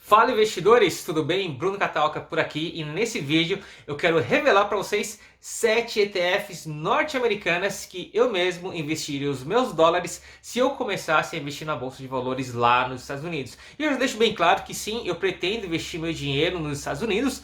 Fala investidores, tudo bem? Bruno Catalca por aqui e nesse vídeo eu quero revelar para vocês 7 ETFs norte-americanas que eu mesmo investiria os meus dólares se eu começasse a investir na bolsa de valores lá nos Estados Unidos. E eu já deixo bem claro que sim, eu pretendo investir meu dinheiro nos Estados Unidos.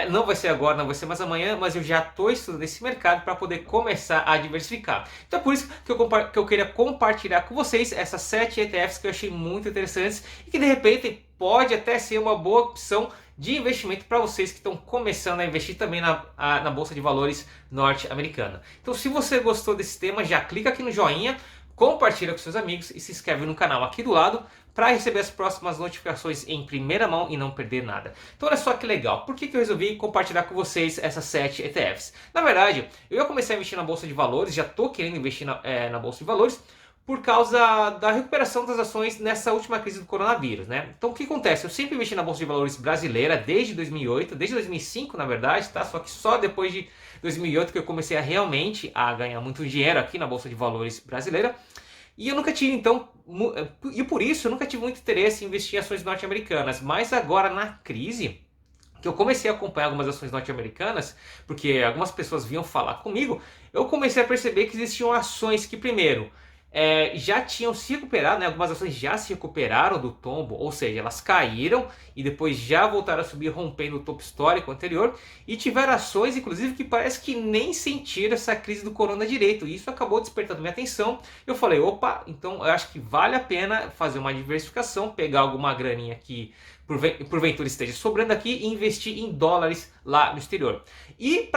Não vai ser agora, não vai ser mais amanhã, mas eu já estou estudando esse mercado para poder começar a diversificar. Então é por isso que eu queria compartilhar com vocês essas 7 ETFs que eu achei muito interessantes e que de repente pode até ser uma boa opção de investimento para vocês que estão começando a investir também na Bolsa de Valores norte-americana. Então se você gostou desse tema, já clica aqui no joinha, compartilha com seus amigos e se inscreve no canal aqui do lado para receber as próximas notificações em primeira mão e não perder nada. Então olha só que legal, por que eu resolvi compartilhar com vocês essas 7 ETFs? Na verdade, eu ia começar a investir na Bolsa de Valores, já estou querendo investir na Bolsa de Valores, por causa da recuperação das ações nessa última crise do coronavírus, né? Então o que acontece? Eu sempre investi na Bolsa de Valores brasileira desde 2008, desde 2005 na verdade, tá? Só que só depois de 2008 que eu comecei a realmente ganhar muito dinheiro aqui na Bolsa de Valores brasileira. E eu nunca tive, então, e por isso eu nunca tive muito interesse em investir em ações norte-americanas. Mas agora na crise, que eu comecei a acompanhar algumas ações norte-americanas, porque algumas pessoas vinham falar comigo, eu comecei a perceber que existiam ações que, primeiro, já tinham se recuperado, né? Algumas ações já se recuperaram do tombo, ou seja, elas caíram e depois já voltaram a subir rompendo o topo histórico anterior, e tiveram ações inclusive que parece que nem sentiram essa crise do corona direito, e isso acabou despertando minha atenção. Eu falei, opa, então eu acho que vale a pena fazer uma diversificação, pegar alguma graninha que porventura esteja sobrando aqui e investir em dólares lá no exterior. E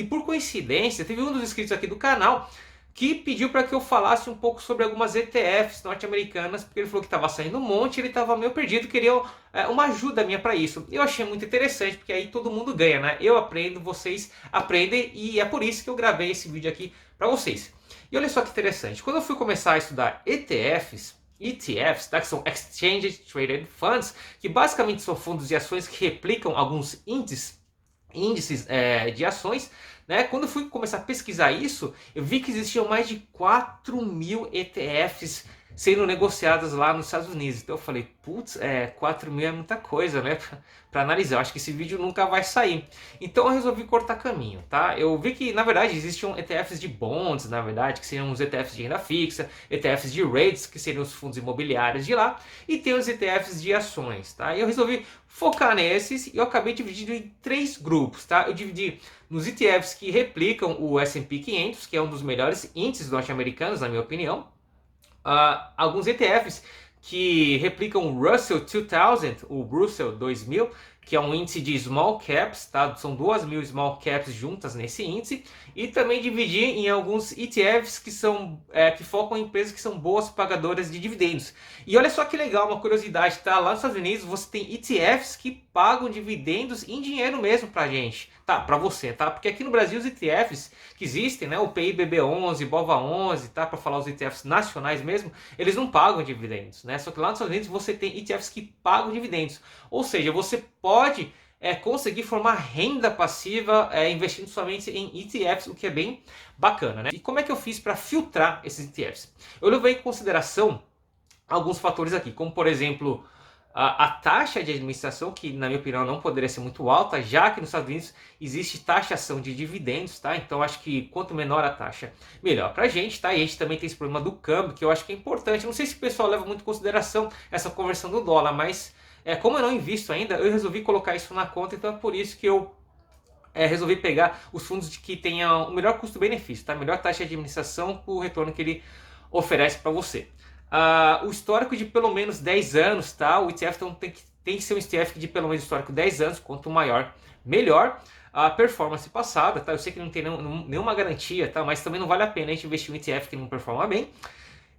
por coincidência, teve um dos inscritos aqui do canal que pediu para que eu falasse um pouco sobre algumas ETFs norte-americanas, porque ele falou que estava saindo um monte, ele estava meio perdido, queria uma ajuda minha para isso. Eu achei muito interessante, porque aí todo mundo ganha, né? Eu aprendo, vocês aprendem, e é por isso que eu gravei esse vídeo aqui para vocês. E olha só que interessante, quando eu fui começar a estudar ETFs, tá? Que são Exchange Traded Funds, que basicamente são fundos de ações que replicam alguns índices de ações, né? Quando eu fui começar a pesquisar isso, eu vi que existiam mais de 4.000 ETFs sendo negociadas lá nos Estados Unidos. Então eu falei, putz, 4.000 é muita coisa, né? Para analisar. Eu acho que esse vídeo nunca vai sair. Então eu resolvi cortar caminho, tá? Eu vi que, na verdade, existiam ETFs de bonds, na verdade, que seriam os ETFs de renda fixa, ETFs de REITs, que seriam os fundos imobiliários de lá, e tem os ETFs de ações, tá? E eu resolvi focar nesses e eu acabei dividindo em 3 grupos, tá? Eu dividi nos ETFs que replicam o S&P 500, que é um dos melhores índices norte-americanos, na minha opinião. Alguns ETFs que replicam o Russell 2000, o Russell 2000, que é um índice de small caps, tá? São 2.000 small caps juntas nesse índice. E também dividir em alguns ETFs que focam em empresas que são boas pagadoras de dividendos. E olha só que legal, uma curiosidade, tá? Lá nos Estados Unidos você tem ETFs que pagam dividendos em dinheiro mesmo pra gente, tá? Pra você, tá? Porque aqui no Brasil os ETFs que existem, né? O PIBB11, BOVA11, tá? Pra falar os ETFs nacionais mesmo, eles não pagam dividendos, né? Só que lá nos Estados Unidos você tem ETFs que pagam dividendos. Ou seja, você pode conseguir formar renda passiva investindo somente em ETFs, o que é bem bacana, né? E como é que eu fiz para filtrar esses ETFs? Eu levei em consideração alguns fatores aqui, como por exemplo a taxa de administração, que na minha opinião não poderia ser muito alta, já que nos Estados Unidos existe taxação de dividendos, tá? Então acho que quanto menor a taxa, melhor pra gente, tá? E a gente também tem esse problema do câmbio, que eu acho que é importante. Não sei se o pessoal leva muito em consideração essa conversão do dólar, mas como eu não invisto ainda, eu resolvi colocar isso na conta, então é por isso que eu resolvi pegar os fundos que tenham o melhor custo-benefício, tá? Melhor taxa de administração por retorno que ele oferece para você. O histórico de pelo menos 10 anos, tá? O ETF então, tem que ser um ETF de pelo menos histórico 10 anos, quanto maior, melhor. A performance passada, tá? Eu sei que não tem nenhuma garantia, tá? Mas também não vale a pena a gente investir em um ETF que não performa bem.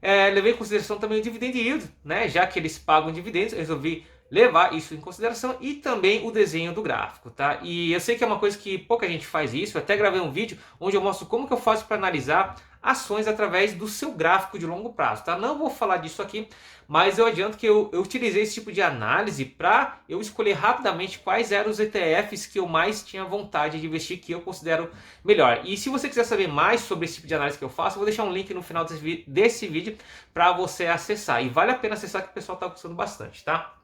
Levei em consideração também o dividend yield, né? Já que eles pagam dividendos, eu resolvi levar isso em consideração, e também o desenho do gráfico, tá? E eu sei que é uma coisa que pouca gente faz isso. Eu até gravei um vídeo onde eu mostro como que eu faço para analisar ações através do seu gráfico de longo prazo, tá? Não vou falar disso aqui, mas eu adianto que eu utilizei esse tipo de análise para eu escolher rapidamente quais eram os ETFs que eu mais tinha vontade de investir, que eu considero melhor. E se você quiser saber mais sobre esse tipo de análise que eu faço, eu vou deixar um link no final desse vídeo para você acessar. E vale a pena acessar, que o pessoal está gostando bastante, tá?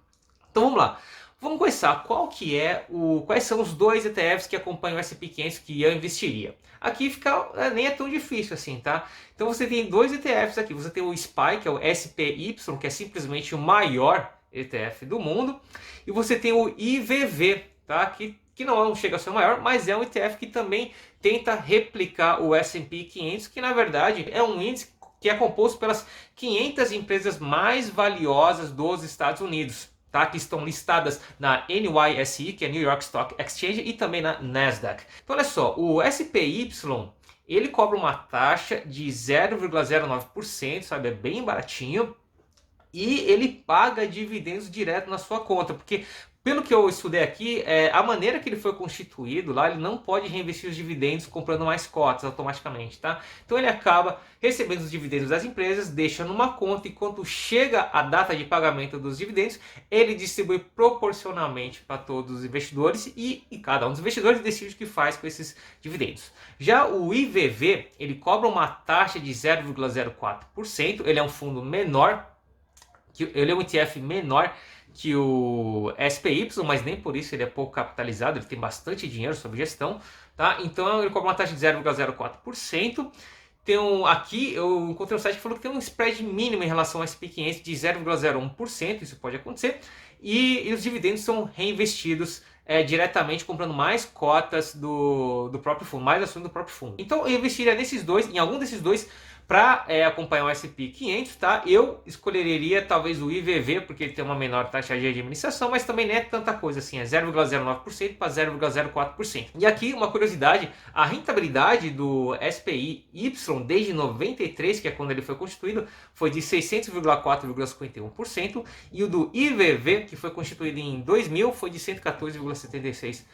Então vamos lá. Vamos começar. Quais são os dois ETFs que acompanham o S&P 500 que eu investiria? Aqui nem é tão difícil assim, tá? Então você tem dois ETFs aqui. Você tem o SPY, que é o SPY, que é simplesmente o maior ETF do mundo. E você tem o IVV, tá? Que não chega a ser o maior, mas é um ETF que também tenta replicar o S&P 500, que na verdade é um índice que é composto pelas 500 empresas mais valiosas dos Estados Unidos, tá? Que estão listadas na NYSE, que é New York Stock Exchange, e também na Nasdaq. Então olha só, o SPY, ele cobra uma taxa de 0,09%, sabe? É bem baratinho. E ele paga dividendos direto na sua conta, porque pelo que eu estudei aqui, a maneira que ele foi constituído lá, ele não pode reinvestir os dividendos comprando mais cotas automaticamente, tá? Então ele acaba recebendo os dividendos das empresas, deixa numa conta e quando chega a data de pagamento dos dividendos, ele distribui proporcionalmente para todos os investidores e cada um dos investidores decide o que faz com esses dividendos. Já o IVV, ele cobra uma taxa de 0,04%, ele é um fundo menor, ele é um ETF menor que o SPY, mas nem por isso ele é pouco capitalizado, ele tem bastante dinheiro sob gestão, tá? Então ele cobra uma taxa de 0,04%. Aqui eu encontrei um site que falou que tem um spread mínimo em relação ao S&P 500 de 0,01%, isso pode acontecer, e os dividendos são reinvestidos diretamente comprando mais cotas do próprio fundo, mais ações do próprio fundo. Então eu investiria em algum desses dois, para acompanhar o S&P 500, tá? Eu escolheria talvez o IVV, porque ele tem uma menor taxa de administração, mas também não é tanta coisa assim, é 0,09% para 0,04%. E aqui uma curiosidade, a rentabilidade do SPY desde 93, que é quando ele foi constituído, foi de 600,4,51%, e o do IVV, que foi constituído em 2000, foi de 114,76%,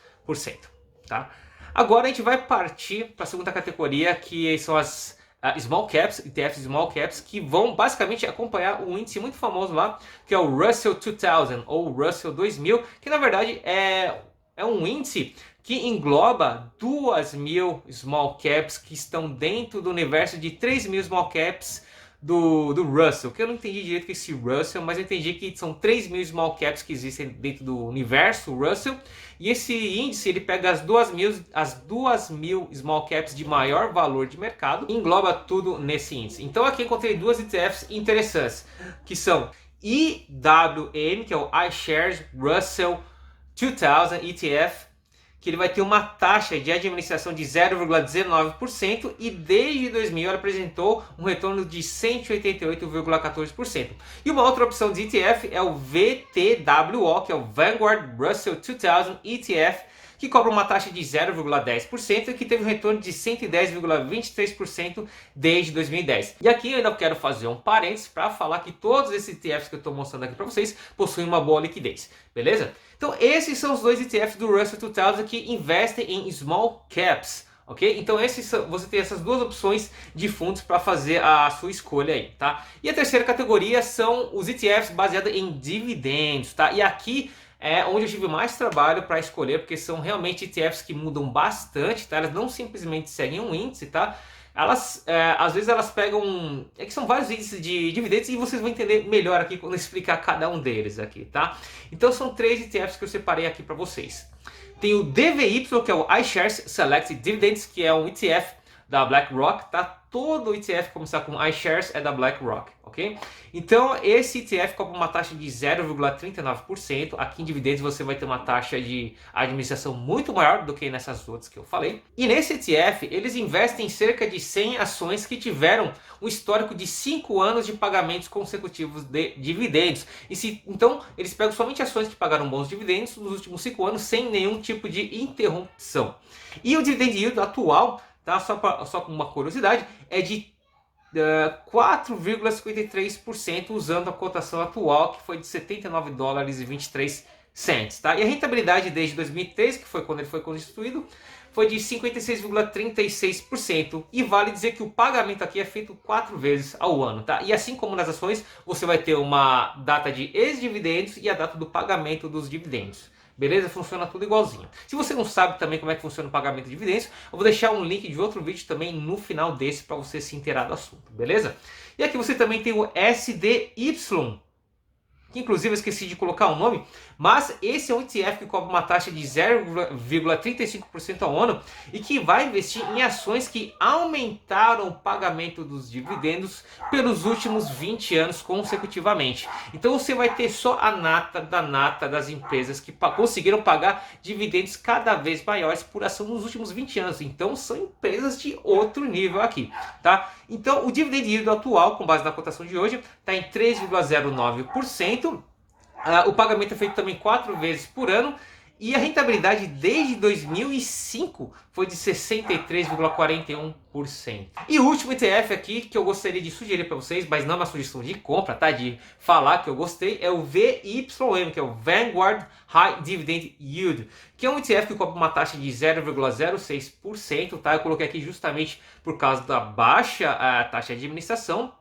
tá? Agora a gente vai partir para a segunda categoria, que são as small caps, ETFs small caps, que vão basicamente acompanhar um índice muito famoso lá, que é o Russell 2000 ou Russell 2000, que na verdade é um índice que engloba 2.000 small caps que estão dentro do universo de 3.000 small caps do Russell, que eu não entendi direito que esse Russell, mas eu entendi que são 3.000 small caps que existem dentro do universo Russell, e esse índice ele pega as 2.000 small caps de maior valor de mercado e engloba tudo nesse índice. Então aqui encontrei duas ETFs interessantes, que são IWM, que é o iShares Russell 2000 ETF, que ele vai ter uma taxa de administração de 0,19% e desde 2000 ele apresentou um retorno de 188,14%. E uma outra opção de ETF é o VTWO, que é o Vanguard Russell 2000 ETF, que cobra uma taxa de 0,10% e que teve um retorno de 110,23% desde 2010. E aqui eu ainda quero fazer um parênteses para falar que todos esses ETFs que eu estou mostrando aqui para vocês possuem uma boa liquidez, beleza? Então esses são os dois ETFs do Russell 2000 que investem em small caps. Ok? Então você tem essas duas opções de fundos para fazer a sua escolha aí, tá? E a terceira categoria são os ETFs baseados em dividendos, tá? E aqui é onde eu tive mais trabalho para escolher, porque são realmente ETFs que mudam bastante, tá? Elas não simplesmente seguem um índice, tá? Às vezes elas pegam, que são vários índices de dividendos e vocês vão entender melhor aqui quando eu explicar cada um deles aqui, tá? Então são três ETFs que eu separei aqui para vocês. Tem o DVY, que é o iShares Select Dividends, que é um ETF da BlackRock, tá? Todo ETF começar com iShares é da BlackRock, ok? Então esse ETF cobra uma taxa de 0,39%. Aqui em dividendos você vai ter uma taxa de administração muito maior do que nessas outras que eu falei. E nesse ETF eles investem em cerca de 100 ações que tiveram um histórico de 5 anos de pagamentos consecutivos de dividendos. Então eles pegam somente ações que pagaram bons dividendos nos últimos 5 anos sem nenhum tipo de interrupção. E o dividend yield atual, tá? Só com uma curiosidade, é de 4,53% usando a cotação atual, que foi de $79,23, tá? E a rentabilidade desde 2013, que foi quando ele foi constituído, foi de 56,36%. E vale dizer que o pagamento aqui é feito 4 vezes ao ano, tá? E assim como nas ações, você vai ter uma data de ex-dividendos e a data do pagamento dos dividendos. Beleza? Funciona tudo igualzinho. Se você não sabe também como é que funciona o pagamento de dividendos, eu vou deixar um link de outro vídeo também no final desse para você se inteirar do assunto, beleza? E aqui você também tem o SDY, que inclusive eu esqueci de colocar o nome, mas esse é um ETF que cobra uma taxa de 0,35% ao ano e que vai investir em ações que aumentaram o pagamento dos dividendos pelos últimos 20 anos consecutivamente. Então você vai ter só a nata da nata das empresas que conseguiram pagar dividendos cada vez maiores por ação nos últimos 20 anos. Então são empresas de outro nível aqui, tá? Então o dividend yield atual, com base na cotação de hoje, está em 3,09%. O pagamento é feito também 4 vezes por ano e a rentabilidade desde 2005 foi de 63,41%. E o último ETF aqui que eu gostaria de sugerir para vocês, mas não é uma sugestão de compra, tá? De falar que eu gostei, é o VYM, que é o Vanguard High Dividend Yield, que é um ETF que cobra uma taxa de 0,06%, tá? Eu coloquei aqui justamente por causa da baixa taxa de administração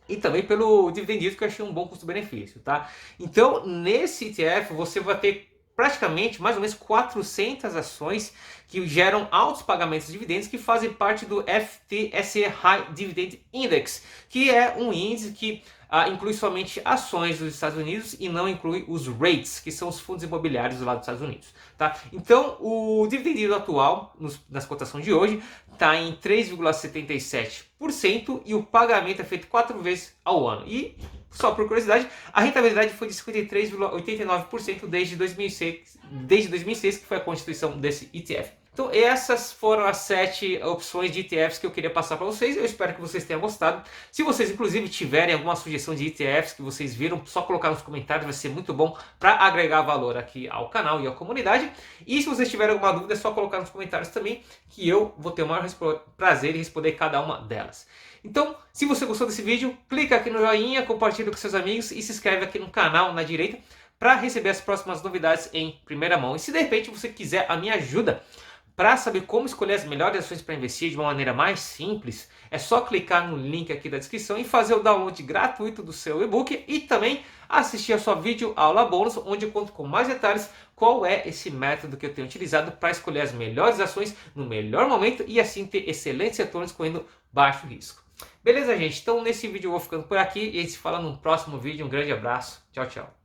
e também pelo dividend yield, que eu achei um bom custo-benefício, tá? Então, nesse ETF você vai ter praticamente mais ou menos 400 ações que geram altos pagamentos de dividendos, que fazem parte do FTSE High Dividend Index, que é um índice que inclui somente ações dos Estados Unidos e não inclui os REITs, que são os fundos imobiliários lá dos Estados Unidos, tá? Então, o dividend yield atual, nas cotações de hoje, está em 3,77% e o pagamento é feito 4 vezes ao ano. E, só por curiosidade, a rentabilidade foi de 53,89% desde 2006, que foi a constituição desse ETF. Então essas foram as 7 opções de ETFs que eu queria passar para vocês. Eu espero que vocês tenham gostado. Se vocês inclusive tiverem alguma sugestão de ETFs que vocês viram, só colocar nos comentários, vai ser muito bom para agregar valor aqui ao canal e à comunidade. E se vocês tiverem alguma dúvida, é só colocar nos comentários também, que eu vou ter o maior prazer em responder cada uma delas. Então, se você gostou desse vídeo, clica aqui no joinha, compartilha com seus amigos e se inscreve aqui no canal na direita para receber as próximas novidades em primeira mão. E se de repente você quiser a minha ajuda para saber como escolher as melhores ações para investir de uma maneira mais simples, é só clicar no link aqui da descrição e fazer o download gratuito do seu e-book e também assistir a sua vídeo aula bônus, onde eu conto com mais detalhes qual é esse método que eu tenho utilizado para escolher as melhores ações no melhor momento e assim ter excelentes retornos correndo baixo risco. Beleza, gente? Então nesse vídeo eu vou ficando por aqui e a gente se fala num próximo vídeo. Um grande abraço. Tchau, tchau.